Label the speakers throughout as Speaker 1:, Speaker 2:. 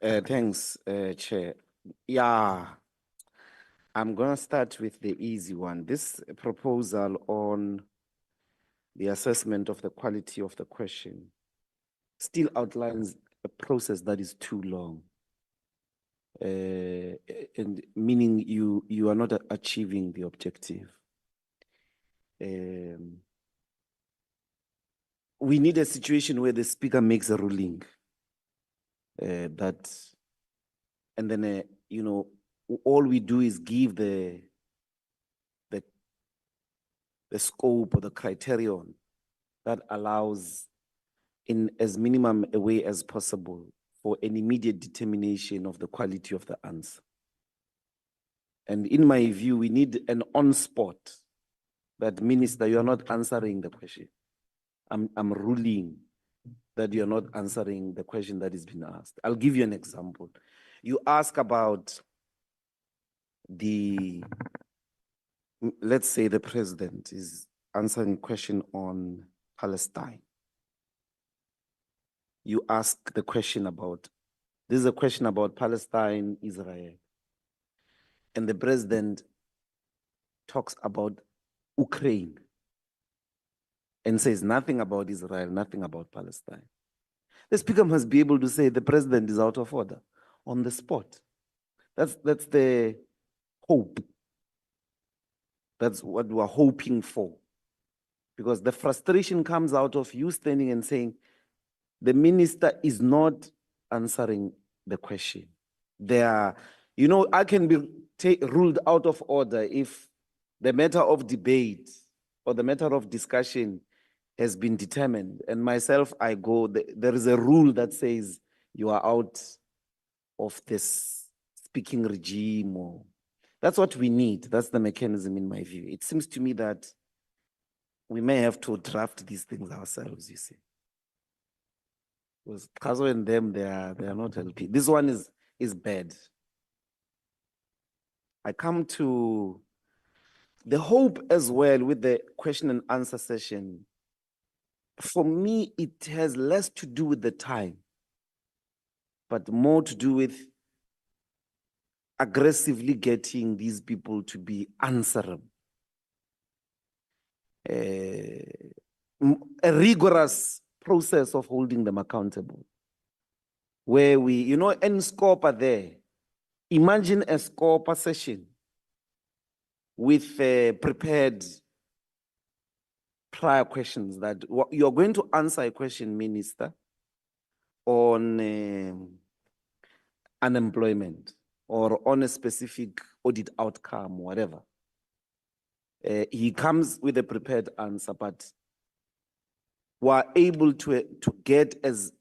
Speaker 1: Thanks, Chair. Yeah, I'm going to start with the easy one. This proposal on the assessment of the quality of the question still outlines a process that is too long. And meaning you are not achieving the objective. We need a situation where the speaker makes a ruling that, and then, all we do is give the scope or the criterion that allows in as minimum a way as possible for an immediate determination of the quality of the answer. And in my view, we need an on-spot that, Minister, you are not answering the question. I'm ruling that you're not answering the question that is being asked. I'll give you an example. You ask about let's say the president is answering a question on Palestine. You ask the question about, this is a question about Palestine, Israel. And the president talks about Ukraine and says nothing about Israel, nothing about Palestine. The speaker must be able to say the president is out of order on the spot. That's the hope. That's what we're hoping for. Because the frustration comes out of you standing and saying, the minister is not answering the question. I can be ruled out of order if the matter of debate or the matter of discussion has been determined. And myself, I go, there is a rule that says you are out of this speaking regime. That's what we need. That's the mechanism in my view. It seems to me that we may have to draft these things ourselves, you see. Because Kazo and them, they are not helping. This one is bad. I come to the hope as well with the question and answer session. For me, it has less to do with the time, but more to do with aggressively getting these people to be answerable. A rigorous process of holding them accountable. Where we, and Scopa there. Imagine a Scopa session with prepared prior questions that you're going to answer a question, Minister, on unemployment or on a specific audit outcome, whatever. He comes with a prepared answer, but we're able to get as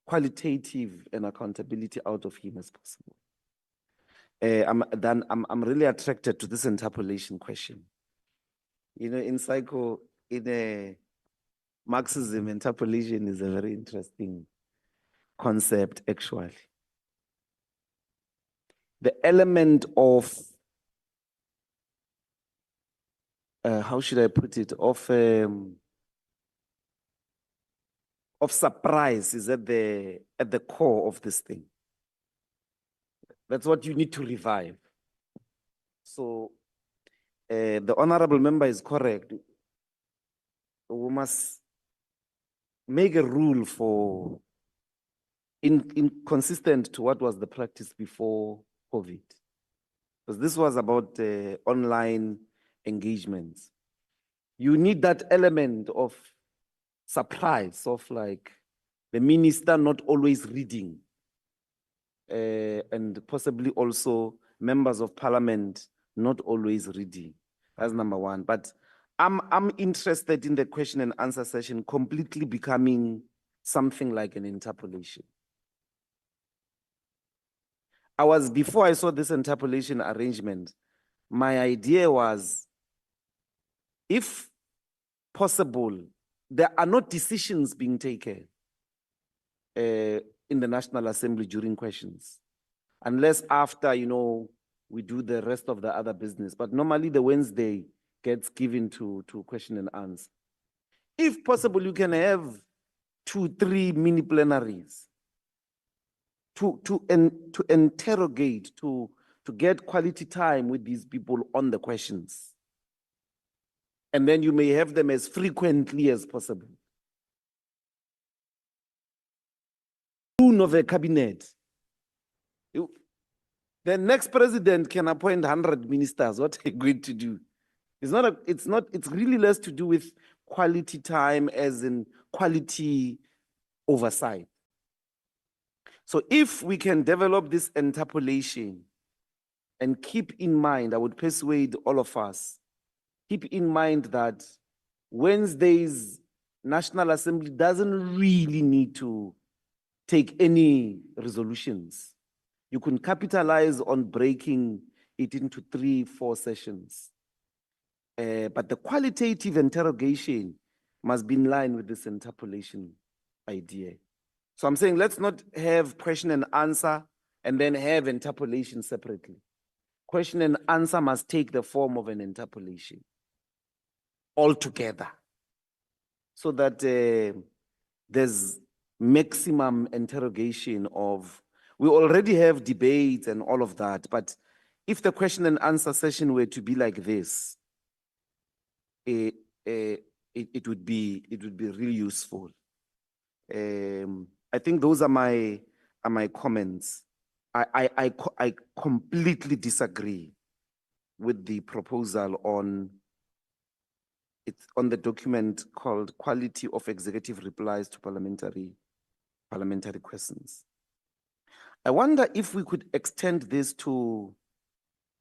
Speaker 1: qualitative and accountability out of him as possible. I'm really attracted to this interpolation question. In psycho, in Marxism, interpolation is a very interesting concept, actually. The element of, how should I put it, of surprise is at the core of this thing. That's what you need to revive. So the honorable member is correct. We must make a rule for inconsistent to what was the practice before COVID. Because this was about online engagements. You need that element of surprise, of like the minister not always reading, and possibly also members of parliament not always reading. That's number one. But I'm interested in the question and answer session completely becoming something like an interpolation. Before I saw this interpolation arrangement, my idea was, if possible, there are not decisions being taken in the National Assembly during questions, unless after, we do the rest of the other business. But normally the Wednesday gets given to question and answer. If possible, you can have 2-3 mini plenaries to interrogate, to get quality time with these people on the questions. And then you may have them as frequently as possible. Of a cabinet. The next president can appoint 100 ministers. What are you going to do? It's really less to do with quality time as in quality oversight. So if we can develop this interpolation and keep in mind, I would persuade all of us, keep in mind that Wednesday's National Assembly doesn't really need to take any resolutions. You can capitalize on breaking it into 3-4 sessions. But the qualitative interrogation must be in line with this interpolation idea. So I'm saying let's not have question and answer and then have interpolation separately. Question and answer must take the form of an interpolation altogether, so that there's maximum interrogation of, we already have debates and all of that, but if the question and answer session were to be like this, it would be really useful. I think those are my comments. I completely disagree with the proposal on the document called Quality of Executive Replies to Parliamentary Questions. I wonder if we could extend this to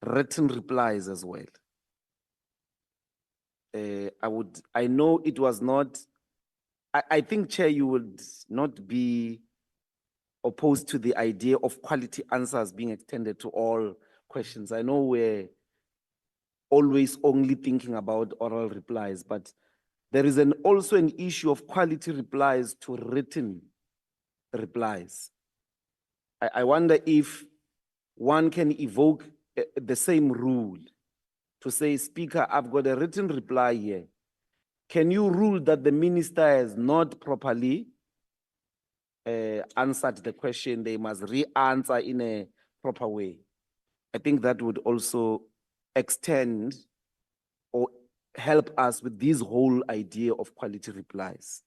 Speaker 1: written replies as well. I know it was not, I think, Chair, you would not be opposed to the idea of quality answers being extended to all questions. I know we're always only thinking about oral replies, but there is also an issue of quality replies to written replies. I wonder if one can evoke the same rule to say, Speaker, I've got a written reply here. Can you rule that the minister has not properly answered the question? They must re-answer in a proper way. I think that would also extend or help us with this whole idea of quality replies.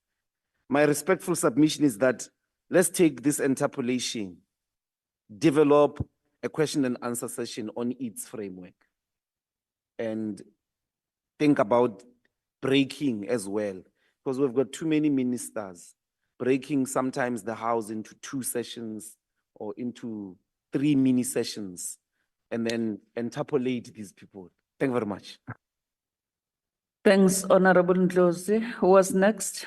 Speaker 1: My respectful submission is that let's take this interpolation, develop a question and answer session on its framework, and think about breaking as well, because we've got too many ministers, breaking sometimes the House into 2 sessions or into 3 mini sessions, and then interpolate these people. Thank you very much.
Speaker 2: Thanks, Honorable Ndlozi. Who was next?